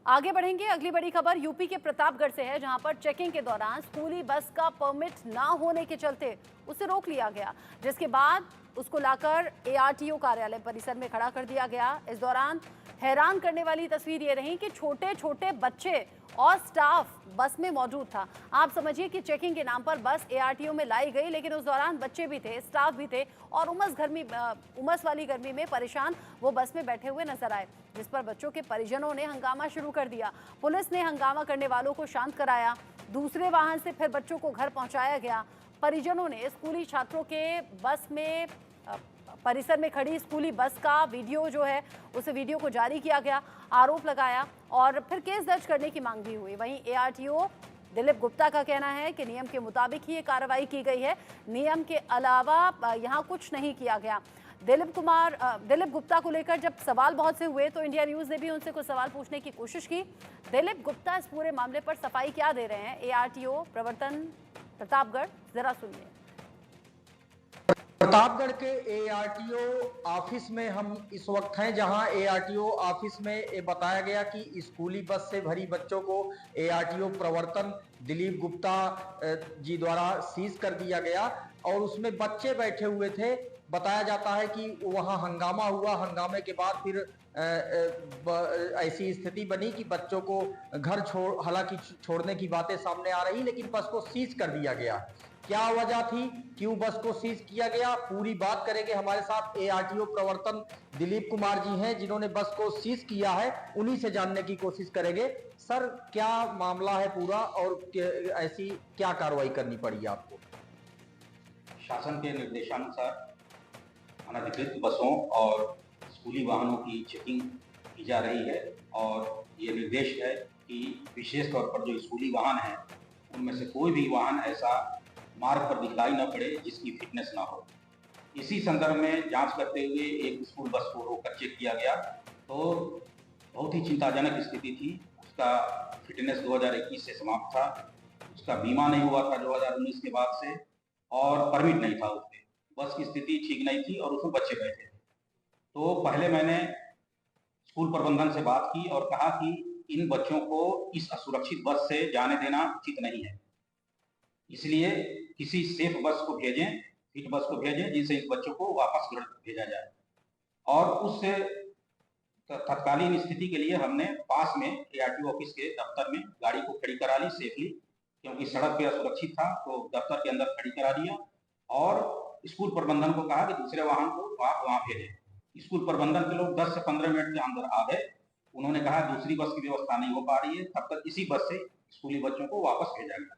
आगे बढ़ेंगे। अगली बड़ी खबर यूपी के प्रतापगढ़ से है, जहां पर चेकिंग के दौरान स्कूली बस का परमिट ना होने के चलते उसे रोक लिया गया, जिसके बाद उसको लाकर एआरटीओ कार्यालय परिसर में खड़ा कर दिया गया। इस दौरान हैरान करने वाली तस्वीर ये रही कि छोटे छोटे बच्चे और स्टाफ बस में मौजूद था। आप समझिए कि चेकिंग के नाम पर बस एआरटीओ में लाई गई, लेकिन उस दौरान बच्चे भी थे, स्टाफ भी थे और उमस वाली गर्मी में परेशान वो बस में बैठे हुए नजर आए, जिस पर बच्चों के परिजनों ने हंगामा शुरू कर दिया। पुलिस ने हंगामा करने वालों को शांत कराया। दूसरे वाहन से फिर बच्चों को घर पहुंचाया गया। परिजनों ने स्कूली छात्रों के बस में परिसर में खड़ी स्कूली बस का वीडियो जो है उस वीडियो को जारी किया गया, आरोप लगाया और फिर केस दर्ज करने की मांग भी हुई। वहीं एआरटीओ दिलीप गुप्ता का कहना है कि नियम के मुताबिक ही ये कार्रवाई की गई है, नियम के अलावा यहाँ कुछ नहीं किया गया। दिलीप गुप्ता को लेकर जब सवाल बहुत से हुए तो इंडिया न्यूज ने भी उनसे कुछ सवाल पूछने की कोशिश की। दिलीप गुप्ता इस पूरे मामले पर सफाई क्या दे रहे हैं, एआरटीओ प्रवर्तन प्रतापगढ़, जरा सुनिए। प्रतापगढ़ के एआरटीओ ऑफिस में हम इस वक्त हैं, जहां एआरटीओ ऑफिस में ये बताया गया कि स्कूली बस से भरी बच्चों को एआरटीओ प्रवर्तन दिलीप गुप्ता जी द्वारा सीज कर दिया गया और उसमें बच्चे बैठे हुए थे। बताया जाता है कि वहां हंगामा हुआ, हंगामे के बाद फिर ऐसी स्थिति बनी कि बच्चों को घर हालांकि छोड़ने की बातें सामने आ रही, लेकिन बस को सीज कर दिया गया। क्या वजह थी, क्यों बस को सीज किया गया, पूरी बात करेंगे। हमारे साथ एआरटीओ प्रवर्तन दिलीप कुमार जी हैं, जिन्होंने बस को सीज किया है, उन्हीं से जानने की कोशिश करेंगे। सर, क्या मामला है पूरा और ऐसी क्या कार्रवाई करनी पड़ी आपको? शासन के निर्देशानुसार अनधिकृत बसों और स्कूली वाहनों की चेकिंग की जा रही है और ये निर्देश है कि विशेष तौर पर जो स्कूली वाहन हैं उनमें से कोई भी वाहन ऐसा मार्ग पर दिखलाई न पड़े जिसकी फिटनेस ना हो। इसी संदर्भ में जांच करते हुए एक स्कूल बस को रोककर चेक किया गया तो बहुत ही चिंताजनक स्थिति थी। उसका फिटनेस 2021 से समाप्त था, उसका बीमा नहीं हुआ था 2019 के बाद से और परमिट नहीं था उसमें। बस की स्थिति ठीक नहीं थी और उसमें बच्चे बैठे थे। तो पहले मैंने स्कूल प्रबंधन से बात की और कहा कि इन बच्चों को इस असुरक्षित बस से जाने देना उचित नहीं है, इसलिए किसी सेफ बस को भेजें, फिट बस को भेजें जिससे इस बच्चों को वापस घर भेजा जाए। और उस तत्कालीन स्थिति के लिए हमने पास में एआरटीओ ऑफिस के दफ्तर में गाड़ी को खड़ी करा ली सेफली, क्योंकि सड़क पे असुरक्षित था तो दफ्तर के अंदर खड़ी करा दिया और स्कूल प्रबंधन को कहा कि दूसरे वाहन को आप वहां भेजें। स्कूल प्रबंधन के लोग 10 से 15 मिनट के अंदर आ गए। उन्होंने कहा दूसरी बस की व्यवस्था नहीं हो पा रही है, तब तक इसी बस से स्कूली बच्चों को वापस भेजा गया।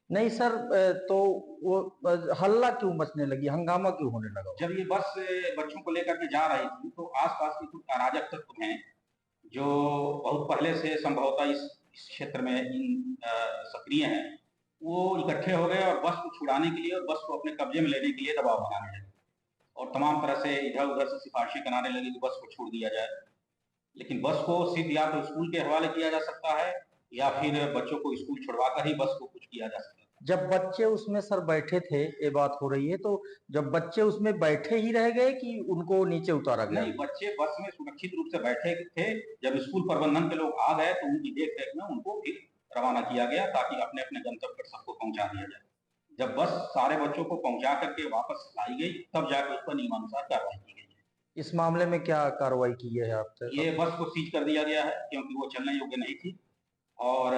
नहीं सर, तो वो हल्ला क्यों मचने लगी, हंगामा क्यों होने लगा? जब ये बस बच्चों को लेकर के जा रही थी तो आसपास के कुछ अराजक तत्व हैं जो बहुत पहले से संभवतः इस क्षेत्र में सक्रिय हैं, वो इकट्ठे हो गए और बस को छुड़ाने के लिए और बस को अपने कब्जे में लेने के लिए दबाव बनाने लगे और तमाम तरह से इधर उधर से सिफारिशें कराने लगे कि बस को छोड़ दिया जाए। लेकिन बस को सिर्फ या तो स्कूल के हवाले किया जा सकता है या फिर बच्चों को स्कूल छुड़वाकर ही बस को कुछ किया जा सकता है। जब बच्चे उसमें सर बैठे थे, ये बात हो रही है, तो जब बच्चे उसमें बैठे ही रह गए कि उनको नीचे उतारा गया? नहीं, बच्चे बस में सुरक्षित रूप से बैठे थे। जब स्कूल प्रबंधन के लोग आ गए तो उनकी देख रेख में उनको फिर रवाना किया गया ताकि अपने अपने गंतव्य पर सबको पहुंचा दिया जाए। जब बस सारे बच्चों को पहुंचा करके वापस लाई गई तब जाकर उस पर नियमानुसार कार्रवाई की गई है। इस मामले में क्या कार्रवाई की है आपसे? ये बस को सीज कर दिया गया है क्योंकि वो चलने योग्य नहीं थी और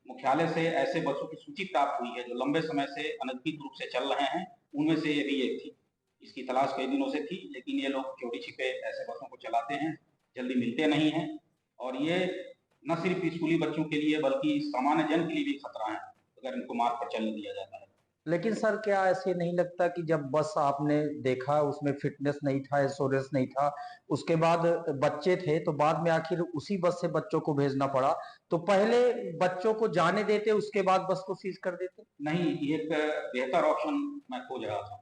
मुख्यालय से ऐसे बसों की सूची प्राप्त हुई है जो लंबे समय से अनधिकृत रूप से चल रहे हैं, उनमें से ये भी एक थी। इसकी तलाश कई दिनों से थी, लेकिन ये लोग चोरी छिपे ऐसे बसों को चलाते हैं, जल्दी मिलते नहीं हैं और ये न सिर्फ स्कूली बच्चों के लिए बल्कि सामान्य जन के लिए भी खतरा है अगर इनको मार्ग पर चलने दिया जाता है। लेकिन सर, क्या ऐसे नहीं लगता कि जब बस आपने देखा उसमें फिटनेस नहीं था, एश्योरेंस नहीं था, उसके बाद बच्चे थे, तो बाद में आखिर उसी बस से बच्चों को भेजना पड़ा, तो पहले बच्चों को जाने देते, उसके बाद बस को सीज कर देते? नहीं, एक बेहतर ऑप्शन मैं खोज रहा था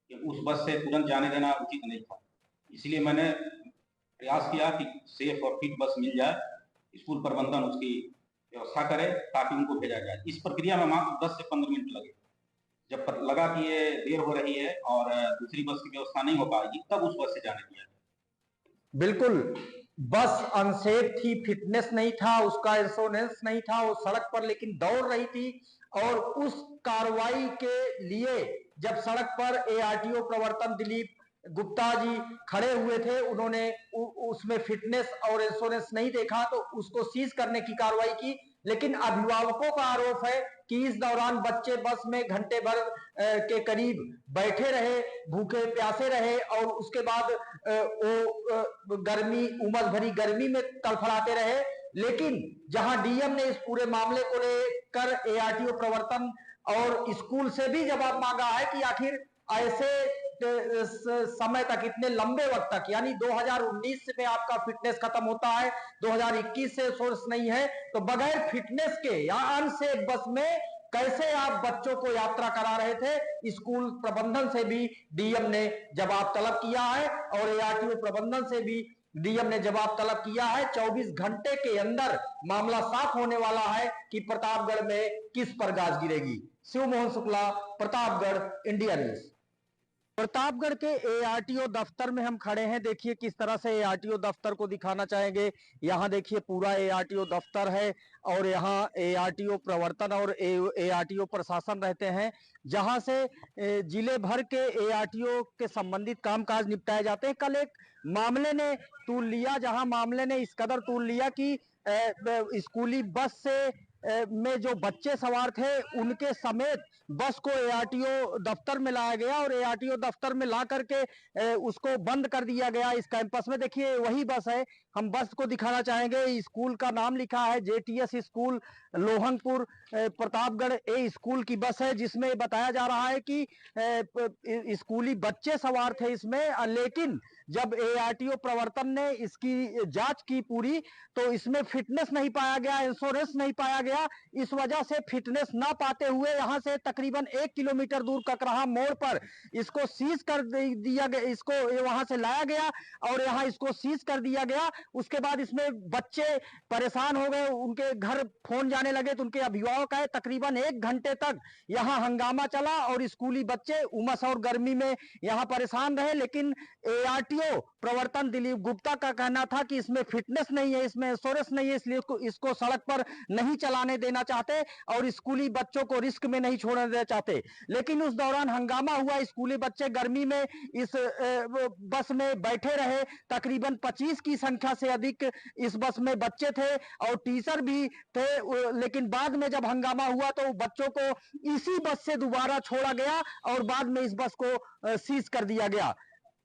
कि उस बस से तुरंत जाने देना उचित नहीं था, इसलिए मैंने प्रयास किया कि सेफ और फिट बस मिल जाए, स्कूल प्रबंधन उसकी व्यवस्था करे ताकि उनको भेजा जाए। इस प्रक्रिया में मात्र 10 से 15 मिनट लगे। जब लगा कि ये देर हो रही है और दूसरी बस की व्यवस्था नहीं हो पाएगी तब उस बस से जाने दिया। बिल्कुल, बस अनसेफ थी, फिटनेस नहीं था, उसका इंश्योरेंस नहीं था, वो सड़क पर लेकिन दौड़ रही थी। और उस कार्रवाई के लिए जब सड़क पर एआरटीओ प्रवर्तन दिलीप गुप्ता जी खड़े हुए थे, उन्होंने उसमें फिटनेस और इंश्योरेंस नहीं देखा तो उसको सीज करने की कार्रवाई की। लेकिन अभिभावकों का आरोप है कि इस दौरान बच्चे बस में घंटे भर के करीब बैठे रहे, भूखे प्यासे रहे और उसके बाद वो गर्मी, उमस भरी गर्मी में तड़फड़ाते रहे। लेकिन जहां डीएम ने इस पूरे मामले को लेकर एआरटीओ प्रवर्तन और स्कूल से भी जवाब मांगा है कि आखिर ऐसे समय तक, इतने लंबे वक्त तक, यानी 2019 में आपका फिटनेस खत्म होता है, 2021 से सोर्स नहीं है, तो बगैर फिटनेस के या अनसेफ बस में कैसे आप बच्चों को यात्रा करा रहे थे। स्कूल प्रबंधन से भी डीएम ने जवाब तलब किया है और एआरटीओ प्रबंधन से भी डीएम ने जवाब तलब किया है। 24 घंटे के अंदर मामला साफ होने वाला है कि प्रतापगढ़ में किस पर गाज गिरेगी। Shiv Mohan Shukla, Pratapgarh, India news. प्रतापगढ़ के एआरटीओ दफ्तर में हम खड़े हैं। देखिए किस तरह से एआरटीओ दफ्तर को दिखाना चाहेंगे। यहाँ देखिए पूरा एआरटीओ दफ्तर है और यहाँ एआरटीओ प्रवर्तन और एआरटीओ प्रशासन रहते हैं, जहां से जिले भर के एआरटीओ के संबंधित कामकाज निपटाए जाते हैं। कल एक मामले ने तूल लिया, जहां मामले ने इस कदर तूल लिया कि स्कूली बस से में जो बच्चे सवार थे उनके समेत बस को एआरटीओ दफ्तर में लाया गया और एआरटीओ दफ्तर में ला करके उसको बंद कर दिया गया। इस कैंपस में देखिए वही बस है, हम बस को दिखाना चाहेंगे। स्कूल का नाम लिखा है जेटीएस स्कूल लोहंगपुर प्रतापगढ़। ए स्कूल की बस है जिसमें बताया जा रहा है कि स्कूली बच्चे सवार थे इसमें, लेकिन जब एआरटीओ प्रवर्तन ने इसकी जांच की पूरी तो इसमें फिटनेस नहीं पाया गया, इंश्योरेंस नहीं पाया गया। इस वजह से फिटनेस ना पाते हुए यहां से तकरीबन 1 किलोमीटर दूर ककराहा मोड़ पर इसको सीज कर दिया गया, इसको वहां से लाया गया और यहां इसको सीज कर दिया गया। उसके बाद इसमें बच्चे परेशान हो गए, उनके घर फोन जाने लगे तो उनके अभिभावक आए। तकरीबन 1 घंटे तक यहां हंगामा चला और स्कूली बच्चे उमस और गर्मी में यहां परेशान रहे। लेकिन एआरटीओ प्रवर्तन दिलीप गुप्ता का कहना था कि इसमें फिटनेस नहीं है, इसमें इंश्योरेंस नहीं है, इसलिए इसको सड़क पर नहीं चलाने देना चाहते और स्कूली बच्चों को रिस्क में नहीं छोड़ने देना चाहते। लेकिन उस दौरान हंगामा हुआ, स्कूली बच्चे गर्मी में इस बस में बैठे रहे। तकरीबन 25 की संख्या से अधिक इस बस में बच्चे थे और टीचर भी थे। लेकिन बाद में जब हंगामा हुआ तो बच्चों को इसी बस से दोबारा छोड़ा गया और बाद में इस बस को सीज कर दिया गया।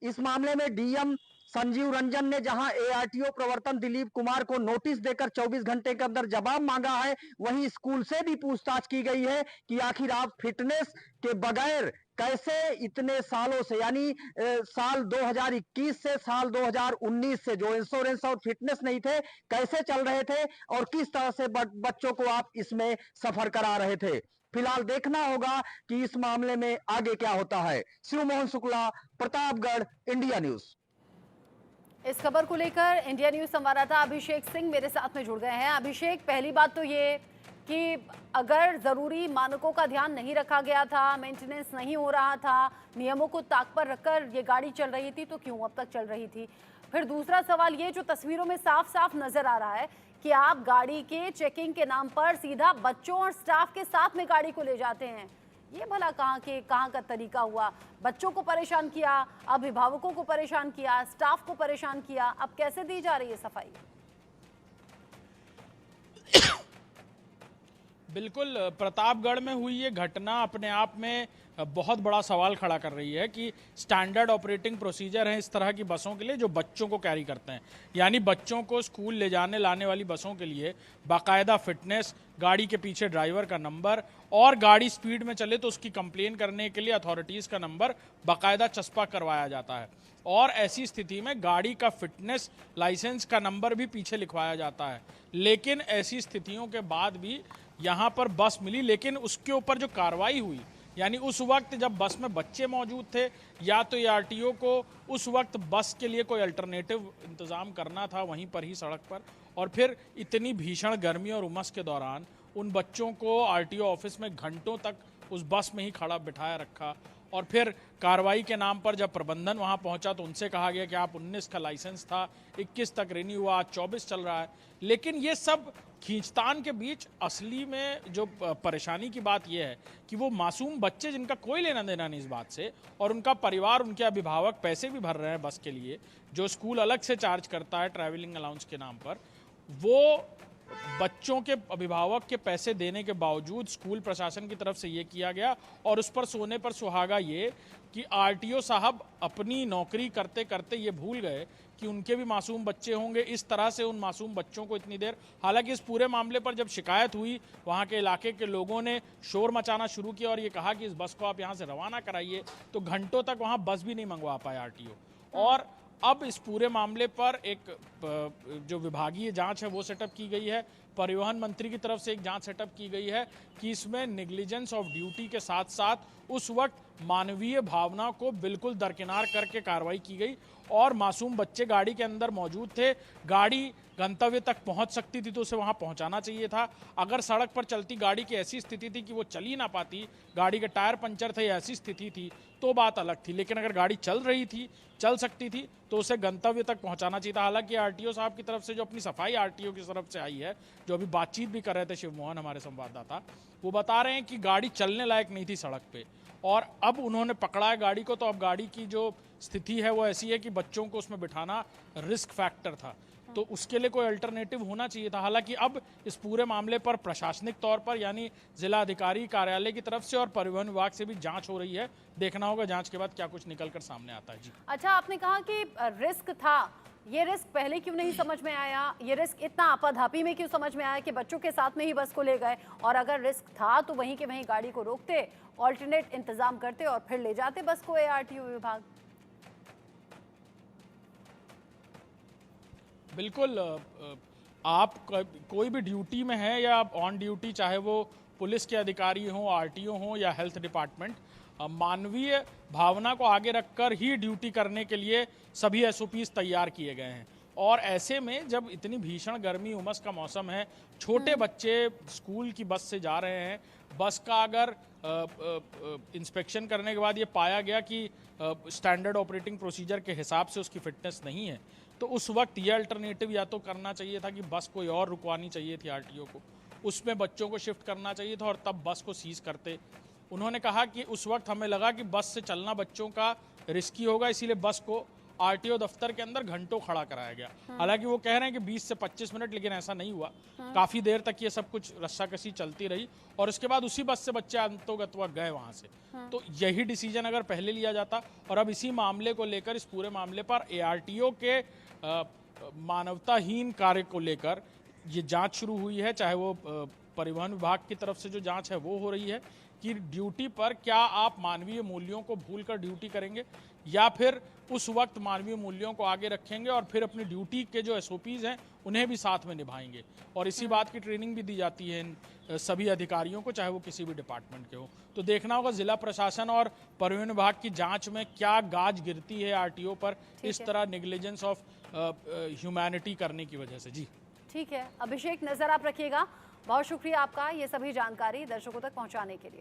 इस मामले में डीएम संजीव रंजन ने जहां एआरटीओ प्रवर्तन दिलीप कुमार को नोटिस देकर 24 घंटे के अंदर जवाब मांगा है, वहीं स्कूल से भी पूछताछ की गई है कि आखिर आप फिटनेस के बगैर कैसे इतने सालों से, यानी साल 2021 से साल 2019 से जो इंश्योरेंस और फिटनेस नहीं थे, कैसे चल रहे थे और किस तरह से बच्चों को आप इसमें सफर करा रहे थे। फिलहाल देखना होगा कि इस मामले में आगे क्या होता है। Shiv Mohan Shukla, Pratapgarh, India news. इस खबर को लेकर इंडिया न्यूज संवाददाता अभिषेक सिंह मेरे साथ में जुड़ गए हैं। अभिषेक, पहली बात तो ये कि अगर जरूरी मानकों का ध्यान नहीं रखा गया था, मेंटेनेंस नहीं हो रहा था, नियमों को ताक पर रखकर ये गाड़ी चल रही थी, तो क्यों अब तक चल रही थी? फिर दूसरा सवाल ये जो तस्वीरों में साफ साफ नजर आ रहा है कि आप गाड़ी के चेकिंग के नाम पर सीधा बच्चों और स्टाफ के साथ में गाड़ी को ले जाते हैं, ये भला कहाँ का तरीका हुआ? बच्चों को परेशान किया, अभिभावकों को परेशान किया, स्टाफ को परेशान किया, अब कैसे दी जा रही है सफाई? बिल्कुल, प्रतापगढ़ में हुई ये घटना अपने आप में बहुत बड़ा सवाल खड़ा कर रही है कि स्टैंडर्ड ऑपरेटिंग प्रोसीजर है इस तरह की बसों के लिए जो बच्चों को कैरी करते हैं, यानी बच्चों को स्कूल ले जाने लाने वाली बसों के लिए बाकायदा फिटनेस, गाड़ी के पीछे ड्राइवर का नंबर और गाड़ी स्पीड में चले तो उसकी कंप्लेन करने के लिए अथॉरिटीज़ का नंबर बाकायदा चस्पा करवाया जाता है और ऐसी स्थिति में गाड़ी का फिटनेस लाइसेंस का नंबर भी पीछे लिखवाया जाता है। लेकिन ऐसी स्थितियों के बाद भी यहाँ पर बस मिली, लेकिन उसके ऊपर जो कार्रवाई हुई, यानी उस वक्त जब बस में बच्चे मौजूद थे या तो आरटीओ को उस वक्त बस के लिए कोई अल्टरनेटिव इंतज़ाम करना था वहीं पर ही सड़क पर, और फिर इतनी भीषण गर्मी और उमस के दौरान उन बच्चों को आरटीओ ऑफिस में घंटों तक उस बस में ही खड़ा बिठाया रखा और फिर कार्रवाई के नाम पर जब प्रबंधन वहां पहुंचा तो उनसे कहा गया कि आप 19 का लाइसेंस था, 21 तक रिन्यू हुआ, 24 चल रहा है। लेकिन ये सब खींचतान के बीच असली में जो परेशानी की बात यह है कि वो मासूम बच्चे जिनका कोई लेना देना नहीं इस बात से, और उनका परिवार, उनके अभिभावक पैसे भी भर रहे हैं बस के लिए, जो स्कूल अलग से चार्ज करता है ट्रैवलिंग अलाउंस के नाम पर, वो बच्चों के अभिभावक के पैसे देने के बावजूद स्कूल प्रशासन की तरफ से ये किया गया। और उस पर सोने पर सुहागा ये कि आरटीओ साहब अपनी नौकरी करते करते ये भूल गए कि उनके भी मासूम बच्चे होंगे। इस तरह से उन मासूम बच्चों को इतनी देर, हालांकि इस पूरे मामले पर जब शिकायत हुई, वहाँ के इलाके के लोगों ने शोर मचाना शुरू किया और ये कहा कि इस बस को आप यहाँ से रवाना कराइए, तो घंटों तक वहाँ बस भी नहीं मंगवा पाए आरटीओ। और अब इस पूरे मामले पर एक जो विभागीय जांच है वो सेटअप की गई है। परिवहन मंत्री की तरफ से एक जांच सेटअप की गई है कि इसमें नेग्लिजेंस ऑफ ड्यूटी के साथ साथ उस वक्त मानवीय भावना को बिल्कुल दरकिनार करके कार्रवाई की गई। और मासूम बच्चे गाड़ी के अंदर मौजूद थे, गाड़ी गंतव्य तक पहुंच सकती थी तो उसे वहां पहुंचाना चाहिए था। अगर सड़क पर चलती गाड़ी की ऐसी स्थिति थी कि वो चल ही ना पाती, गाड़ी के टायर पंचर थे, ऐसी स्थिति थी तो बात अलग थी। लेकिन अगर गाड़ी चल रही थी, चल सकती थी, तो उसे गंतव्य तक पहुंचाना चाहिए था। हालांकि आरटीओ साहब की तरफ से जो अपनी सफाई आरटीओ की तरफ से आई है, जो अभी बातचीत भी कर रहे थे शिव मोहन हमारे संवाददाता, वो बता रहे हैं कि गाड़ी चलने लायक नहीं थी सड़क पे, और अब उन्होंने पकड़ा है गाड़ी को, तो अब गाड़ी की जो स्थिति है वो ऐसी है कि बच्चों को उसमें बिठाना रिस्क फैक्टर था, तो उसके लिए कोई अल्टरनेटिव होना चाहिए था। हालांकि अब इस पूरे मामले पर प्रशासनिक तौर पर यानी जिला अधिकारी कार्यालय की तरफ से और परिवहन विभाग से भी जांच हो रही है। देखना होगा जांच के बाद क्या कुछ निकलकर सामने आता है। जी अच्छा, आपने कहा कि रिस्क था, ये रिस्क पहले क्यों नहीं समझ में आया? ये रिस्क इतना आपाधापी में क्यों समझ में आया कि बच्चों के साथ में ही बस को ले गए? और अगर रिस्क था तो वहीं के वहीं गाड़ी को रोकते, ऑल्टरनेट इंतजाम करते और फिर ले जाते बस को एआरटीओ विभाग। बिल्कुल, आप कोई भी ड्यूटी में है या ऑन ड्यूटी, चाहे वो पुलिस के अधिकारी हों, आरटीओ हों या हेल्थ डिपार्टमेंट, मानवीय भावना को आगे रखकर ही ड्यूटी करने के लिए सभी एसओपीज तैयार किए गए हैं। और ऐसे में जब इतनी भीषण गर्मी उमस का मौसम है, छोटे बच्चे स्कूल की बस से जा रहे हैं, बस का अगर इंस्पेक्शन करने के बाद ये पाया गया कि स्टैंडर्ड ऑपरेटिंग प्रोसीजर के हिसाब से उसकी फिटनेस नहीं है, तो उस वक्त ये अल्टरनेटिव या तो करना चाहिए था कि बस कोई और रुकवानी चाहिए थी आरटीओ को, उसमें बच्चों को शिफ्ट करना चाहिए था और तब बस को सीज करते। उन्होंने कहा कि उस वक्त हमें लगा कि बस से चलना बच्चों का रिस्की होगा, इसीलिए बस को आरटीओ दफ्तर के अंदर घंटों खड़ा कराया गया। हालांकि वो कह रहे हैं कि 20 से 25 मिनट, लेकिन ऐसा नहीं हुआ। काफी देर तक ये सब कुछ रस्साकसी चलती रही और उसके बाद उसी बस से बच्चे अंतोगत्वा गए वहां से। तो यही डिसीजन अगर पहले लिया जाता, और अब इसी मामले को लेकर, इस पूरे मामले पर एआरटीओ के मानवताहीन कार्य को लेकर ये जांच शुरू हुई है। चाहे वो परिवहन विभाग की तरफ से जो जांच है वो हो रही है कि ड्यूटी पर क्या आप मानवीय मूल्यों को भूलकर ड्यूटी करेंगे या फिर उस वक्त मानवीय मूल्यों को आगे रखेंगे और फिर अपनी ड्यूटी के जो एसओपीज हैं उन्हें भी साथ में निभाएंगे। और इसी बात की ट्रेनिंग भी दी जाती है इन सभी अधिकारियों को, चाहे वो किसी भी डिपार्टमेंट के हो। तो देखना होगा जिला प्रशासन और परिवहन विभाग की जांच में क्या गाज गिरती है आरटीओ पर इस तरह नेग्लिजेंस ऑफ ह्यूमैनिटी करने की वजह से। जी ठीक है अभिषेक, नजर आप रखिएगा। बहुत शुक्रिया आपका ये सभी जानकारी दर्शकों तक पहुंचाने के लिए।